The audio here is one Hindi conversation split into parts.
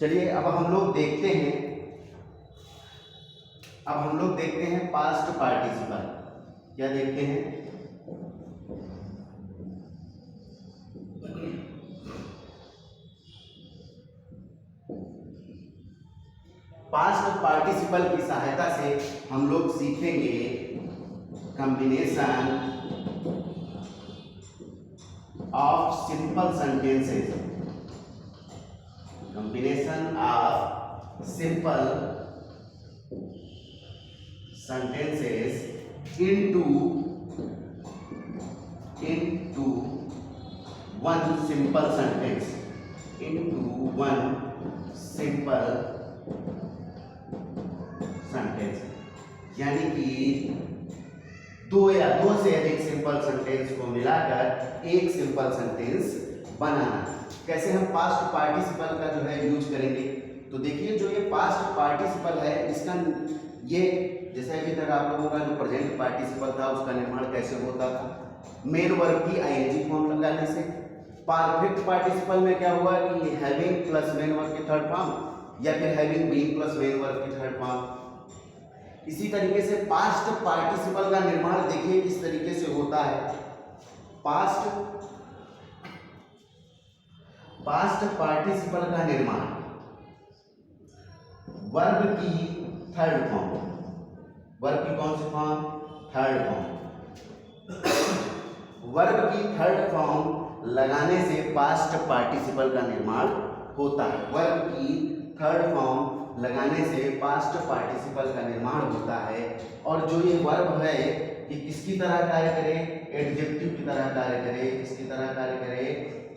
चलिए अब हम लोग देखते हैं पास्ट पार्टिसिपल। क्या देखते हैं? पास्ट पार्टिसिपल की सहायता से हम लोग सीखेंगे combination of simple sentences. Combination of simple sentences into one simple sentence, into one simple sentence। यानी कि दो या दो से अधिक सिंपल सेंटेंस को मिलाकर एक सिंपल सेंटेंस बनाना। कैसे हम पास्ट पार्टिसिपल का जो है यूज करेंगे? तो देखिए जो ये पास्ट पार्टिसिपल है इसका ये जैसे अभी तक आप लोगों का जो प्रेजेंट पार्टिसिपल था उसका निर्माण कैसे होता था? मेन वर्ब की आईएनजी फॉर्म लगाने से। परफेक्ट पार्टिसिपल में क्या हुआ कि हैविंग प्लस मेन वर्ब की थर्ड फॉर्म या फिर having being plus main verb की थर्ड फॉर्म। इसी तरीके से पास्ट पार्टिसिपल का निर्माण देखिए किस तरीके से होता है। पास्ट पार्टिसिपल का निर्माण वर्ब की थर्ड फॉर्म, वर्ब की कौन सी फॉर्म? Third form. वर्ब की थर्ड फॉर्म लगाने से पास्ट पार्टिसिपल का निर्माण होता है। वर्ब की थर्ड फॉर्म लगाने से पास्ट पार्टिसिपल का निर्माण होता है। और जो ये वर्ब है ये किसकी तरह कार्य करे? एडजेक्टिव की तरह कार्य करे। किसकी तरह कार्य करे?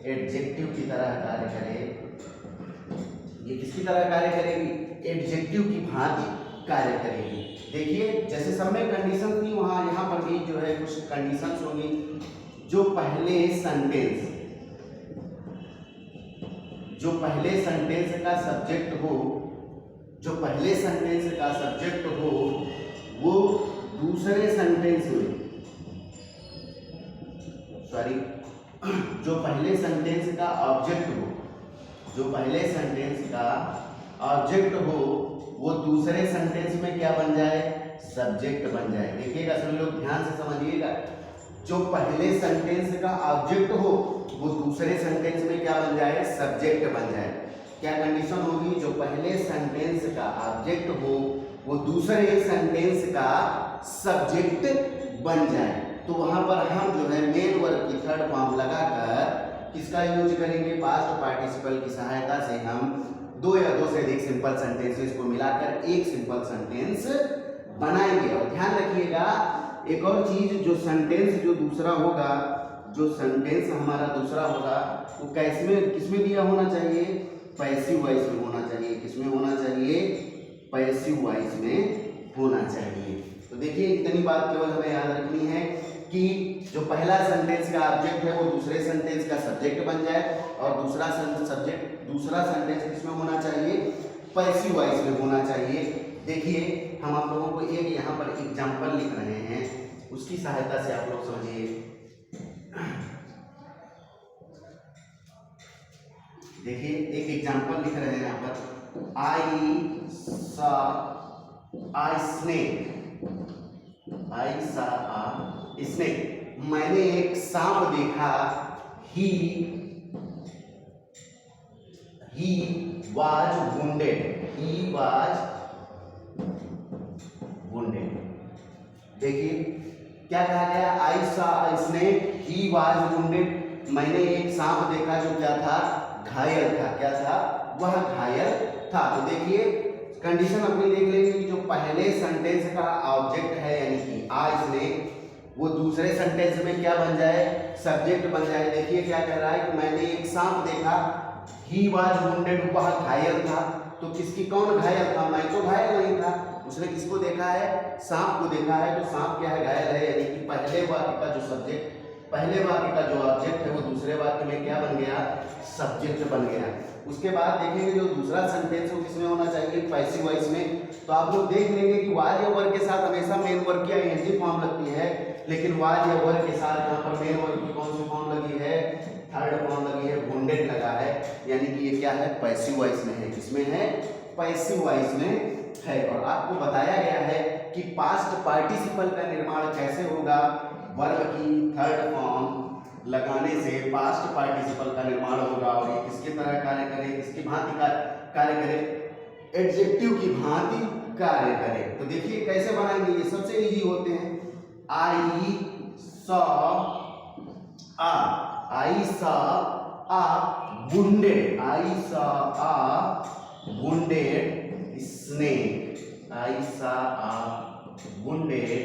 एडजेक्टिव की तरह कार्य करे। ये किसकी तरह कार्य करेगी? एडजेक्टिव की भांति कार्य करेगी। देखिए जैसे सब में कंडीशन थी वहां यहाँ पर भी जो है कुछ कंडीशंस होंगी। जो पहले सेंटेंस का सब्जेक्ट हो, जो पहले सेंटेंस का सब्जेक्ट हो वो दूसरे सेंटेंस में, सॉरी, जो पहले सेंटेंस का ऑब्जेक्ट हो, जो पहले सेंटेंस का ऑब्जेक्ट हो वो दूसरे सेंटेंस में क्या बन जाए? सब्जेक्ट बन जाए। देखिएगा सभी लोग ध्यान से समझिएगा। जो पहले सेंटेंस का ऑब्जेक्ट हो वो दूसरे सेंटेंस में क्या बन जाए? सब्जेक्ट बन जाए। क्या कंडीशन होगी? जो पहले सेंटेंस का ऑब्जेक्ट हो वो दूसरे सेंटेंस का सब्जेक्ट बन जाए। तो वहां पर हम जो है मेन वर्ब की थर्ड फॉर्म लगाकर किसका यूज करेंगे? पास्ट पार्टिसिपल की सहायता से हम दो या दो से अधिक सिंपल सेंटेंसेस को मिलाकर एक सिंपल सेंटेंस बनाएंगे। और ध्यान रखिएगा एक और चीज, जो सेंटेंस जो दूसरा होगा, जो सेंटेंस हमारा दूसरा होगा वो किसमें दिया होना चाहिए? पैसिव वॉइस में होना चाहिए। किसमें होना चाहिए? पैसिव वॉइस में होना चाहिए। तो देखिए इतनी बात केवल हमें याद रखनी है कि जो पहला सेंटेंस का ऑब्जेक्ट है वो दूसरे सेंटेंस का सब्जेक्ट बन जाए और दूसरा सेंटेंस किसमें होना चाहिए? पैसिव वॉइस में होना चाहिए। देखिए हम आप लोगों को एक यहाँ पर एग्जांपल लिख रहे हैं, उसकी सहायता से आप लोग समझिए। देखिए एक एग्जांपल लिख रहे हैं यहाँ पर। आई सा स्नेक। मैंने एक सांप देखा। ही was wounded। देखिए क्या कहा गया? आई सा स्नेक, ही was wounded। मैंने एक सांप देखा जो क्या था? घायल था। क्या था? वह घायल था। तो देखिए कंडीशन अपनी देख लेंगे कि जो पहले सेंटेंस का ऑब्जेक्ट है यानी कि आई स्नेक वो दूसरे सेंटेंस में क्या बन जाए? सब्जेक्ट बन जाए। देखिए क्या कर रहा है कि मैंने एक सांप देखा। ही वाज वुंडेड, वह घायल था। तो किसकी कौन घायल था? मैं तो घायल नहीं था। उसने किसको देखा है? सांप को देखा है। तो सांप क्या है? घायल है। यानी कि पहले वाक्य का जो सब्जेक्ट, पहले वाक्य का जो ऑब्जेक्ट है वो दूसरे वाक्य में क्या बन गया? सब्जेक्ट बन गया। उसके बाद देखेंगे जो दूसरा सेंटेंस हो किसमें होना चाहिए? पैसिव वॉइस में। तो आप लोग देख लेंगे कि वाज या वर के साथ हमेशा मेन वर्ब की आईएनजी फॉर्म लगती है, लेकिन वाज या वर के साथ यहाँ पर मेन वर्ब की कौन सी फॉर्म लगी है? थर्ड फॉर्म लगी है, वुंडेड लगा है, यानी कि ये क्या है, पैसिव वॉइस में है। किसमें है, पैसिव वॉइस में है। और आपको बताया गया है कि पास्ट पार्टिसिपल का निर्माण कैसे होगा, वर्ब की थर्ड फॉर्म लगाने से पास्ट पार्टिसिपल का निर्माण होगा और ये किसकी तरह कार्य करे, किसकी भांति कार्य करे, एडजेक्टिव की भांति कार्य करे। तो देखिए कैसे बनाएंगे, ये सबसे इजी होते हैं। I saw a wounded, I saw a wounded snake, I saw a wounded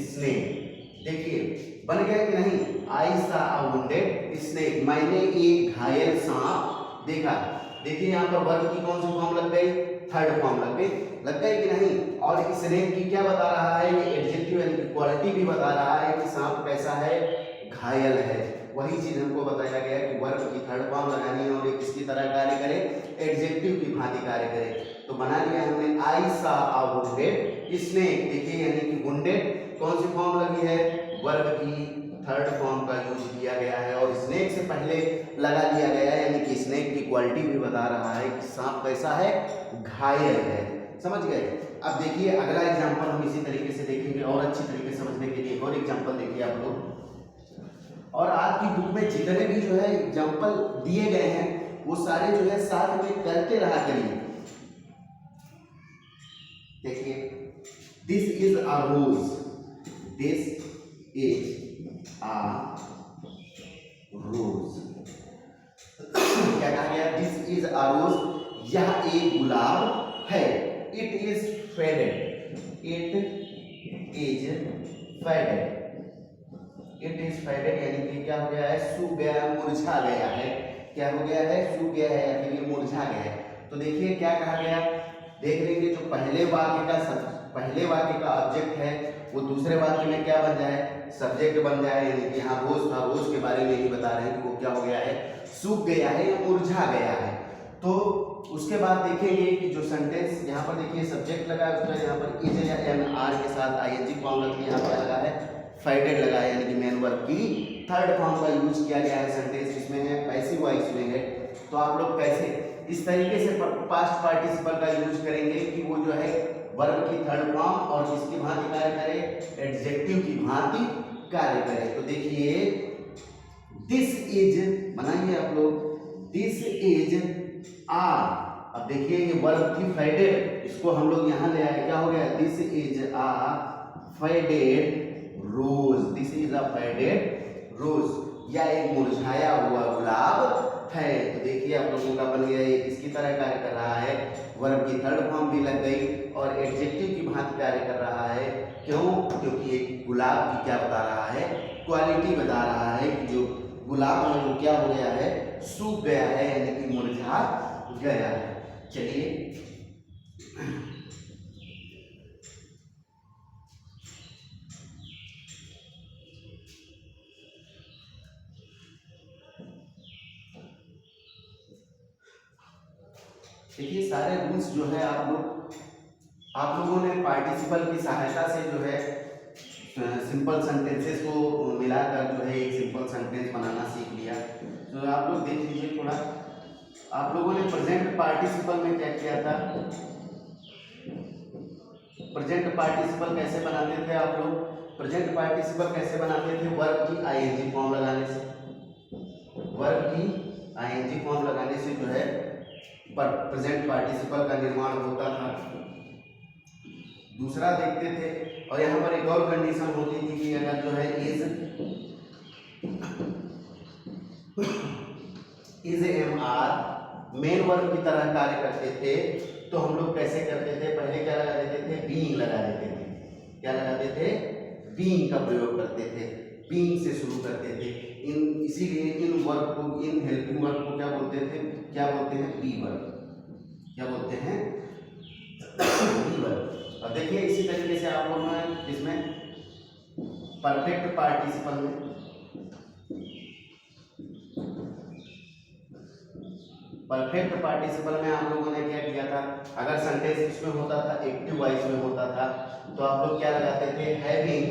snake। देखिए बन गया कि नहीं, I saw a wounded snake, मैंने एक घायल सांप देखा। देखिए यहाँ पर वर्ब की कौन सी फॉर्म लग गई, थर्ड फॉर्म लग गई कि नहीं। और स्नेक की क्या बता रहा है, ये एडजेक्टिव यानी कि क्वालिटी भी बता रहा है कि सांप कैसा है, घायल है। वही चीज हमको बताया गया कि वर्ब की थर्ड फॉर्म लगानी है और ये किसकी तरह कार्य करे, एडजेक्टिव की भांति कार्य करे। तो बना लिया हमने आई सा आ वुंडेड स्नेक। देखिए यानी कि वुंडेड कौन सी फॉर्म लगी है, वर्ब की थर्ड फॉर्म का यूज किया गया है और स्नेक से पहले लगा दिया गया है, यानी कि स्नेक की क्वालिटी भी बता रहा है कि सांप कैसा है, घायल है। समझ गए। अब देखिए अगला एग्जांपल हम इसी तरीके से देखेंगे और अच्छी तरीके से समझने के लिए और एग्जांपल देखिए आप लोग। और आपकी बुक में जितने भी जो है एग्जांपल दिए गए हैं वो सारे जो है साथ में करते रहा करिए। देखिए this is a rose, this is a rose. क्या कहा गया, दिस इज अ रोज, यह एक गुलाब है। It is faded, it is faded, it is faded यानी कि क्या हो गया है, सूख गया है, मुरझा गया है। क्या हो गया है, सूख गया है या फिर ये मुरझा गया है। तो देखिए क्या कहा गया, देख लेंगे जो पहले वाक्य का ऑब्जेक्ट है वो दूसरे वाक्य में क्या बन जाए, सब्जेक्ट बन जाए। यानी कि यहाँ रोज था, रोज के बारे में ही बता रहे हैं कि वो क्या हो गया है, सूख गया है या मुरझा गया है। तो उसके बाद देखेंगे कि जो सेंटेंस यहाँ पर देखिए सब्जेक्ट लगा है उसमें यहाँ पर इज या एन आर के साथ आईएनजी फॉर्म लगी, यहाँ पर लगा है फेडेड लगा है, यानी कि मेन वर्ब की थर्ड फॉर्म का यूज किया गया है। सेंटेंस इसमें है, पैसिव वॉइस में है। तो आप लोग कैसे इस तरीके से पास्ट पार्टिसिपल का यूज करेंगे कि वो जो है वर्ब की थर्ड फॉर्म और किसकी भांति कार्य करे, एडजेक्टिव की भांति कार्य करे। तो देखिए दिस इज बनाइए आप लोग, दिस इज आ। अब देखिए ये वर्ब की फेडेड, इसको हम लोग यहाँ ले आए, क्या हो गया, this is a faded rose, this is a faded rose, या एक मुरझाया हुआ गुलाब है। तो देखिए आप लोगों का बन गया, ये किसकी तरह कार्य कर रहा है, वर्ब की थर्ड फॉर्म भी लग गई और एडजेक्टिव की भांति कार्य कर रहा है। क्यों, क्योंकि एक गुलाब की क्या बता रहा है, क्वालिटी बता रहा है कि जो गुलाब है वो क्या हो गया है, सूख गया है यानी कि मुरझा गया है। चलिए देखिए सारे रूल्स जो है आप लोगों ने पार्टिसिपल की सहायता से जो है सिंपल सेंटेंसेस को मिलाकर जो है एक सिंपल सेंटेंस बनाना सीख लिया। तो आप लोग देख लीजिए थोड़ा, आप लोगों ने प्रेजेंट पार्टिसिपल में क्या किया था, प्रेजेंट पार्टिसिपल कैसे बनाते थे आप लोग, प्रेजेंट पार्टिसिपल कैसे बनाते थे, वर्ब की आईएनजी फॉर्म लगाने से, वर्ब की आईएनजी फॉर्म लगाने से जो है पर प्रेजेंट पार्टिसिपल का निर्माण होता था। दूसरा देखते थे, और यहाँ पर एक और कंडीशन होती थी कि अगर जो है is am are main verb की तरह कार्य करते थे तो हम लोग कैसे करते थे, पहले क्या लगा देते थे, बीइंग लगा देते थे। क्या लगाते थे, बीइंग का प्रयोग करते थे, बीइंग से शुरू करते थे। इसीलिए इन वर्ब को, इन हेल्पिंग वर्ब को क्या बोलते थे, क्या बोलते हैं, बी वर्ब। क्या बोलते हैं, बी वर्ब। अब देखिए इसी तरीके से आप लोग ने इसमें परफेक्ट पार्टिसिपल में, परफेक्ट पार्टिसिपल में आप लोगों ने क्या किया था, अगर सेंटेंस इसमें होता था, एक्टिव वॉइस में होता था, तो आप लोग क्या लगाते थे, हैविंग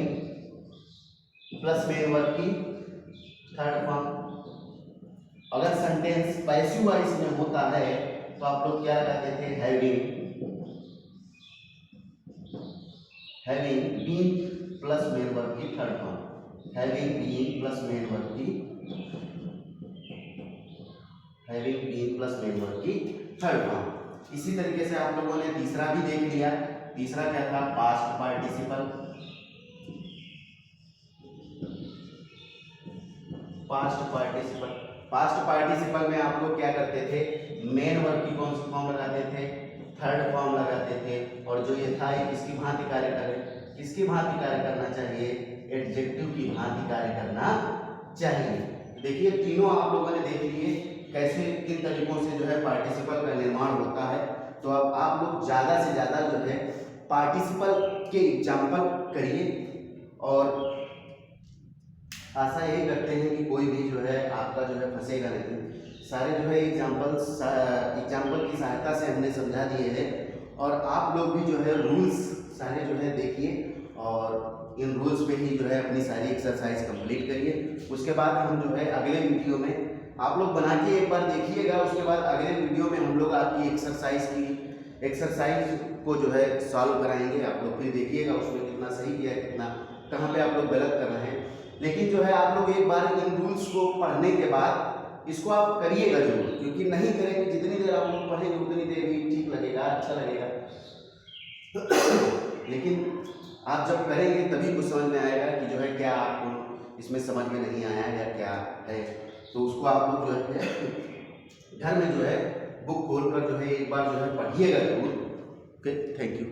प्लस मेन वर्ब की थर्ड फॉर्म। अगर सेंटेंस पैसिव वॉइस में होता है तो आप लोग क्या कहते थे, having been plus main verb की third form, having been plus main verb की, having been plus main verb की थर्ड फॉर्म। इसी तरीके से आप लोगों ने तीसरा भी देख लिया। तीसरा क्या था, पास्ट पार्टिसिपल। पास्ट पार्टिसिपल में आप लोग क्या करते थे, मेन वर्ब की कौन सी फॉर्म लगाते थे, थर्ड फॉर्म लगाते थे। और जो ये था ये किसकी भांति कार्य करे, किसकी भांति कार्य करना चाहिए, एडजेक्टिव की भांति कार्य करना चाहिए। देखिए तीनों आप लोगों ने देख लिए कैसे किन तरीकों से जो है पार्टिसिपल का निर्माण होता है। तो अब आप लोग ज़्यादा से ज़्यादा जो है पार्टिसिपल के एग्जाम्पल करिए और आशा यही करते हैं कि कोई भी जो है आपका जो है फंसेगा नहीं। सारे जो है एग्जाम्पल की सहायता से हमने समझा दिए हैं और आप लोग भी जो है रूल्स सारे जो है देखिए और इन रूल्स पे ही जो है अपनी सारी एक्सरसाइज कंप्लीट करिए। उसके बाद हम जो है अगले वीडियो में आप लोग बना के एक बार देखिएगा, उसके बाद अगले वीडियो में हम लोग आपकी एक्सरसाइज को जो है सॉल्व कराएंगे। आप लोग फिर देखिएगा उसमें कितना सही किया, कितना कहाँ पे आप लोग गलत कर रहे हैं। लेकिन जो है आप लोग एक बार इन रूल्स को पढ़ने के बाद इसको आप करिएगा जरूर, क्योंकि नहीं करेंगे जितनी देर आप लोग पढ़ेंगे उतनी देर ही ठीक लगेगा, अच्छा लगेगा। लेकिन आप जब करेंगे तभी कुछ समझ में आएगा कि जो है क्या आपको इसमें समझ में नहीं आया या क्या है। तो उसको आप लोग जो है घर में जो है बुक खोल कर जो है एक बार जो है पढ़िएगा जरूर। Okay, thank you.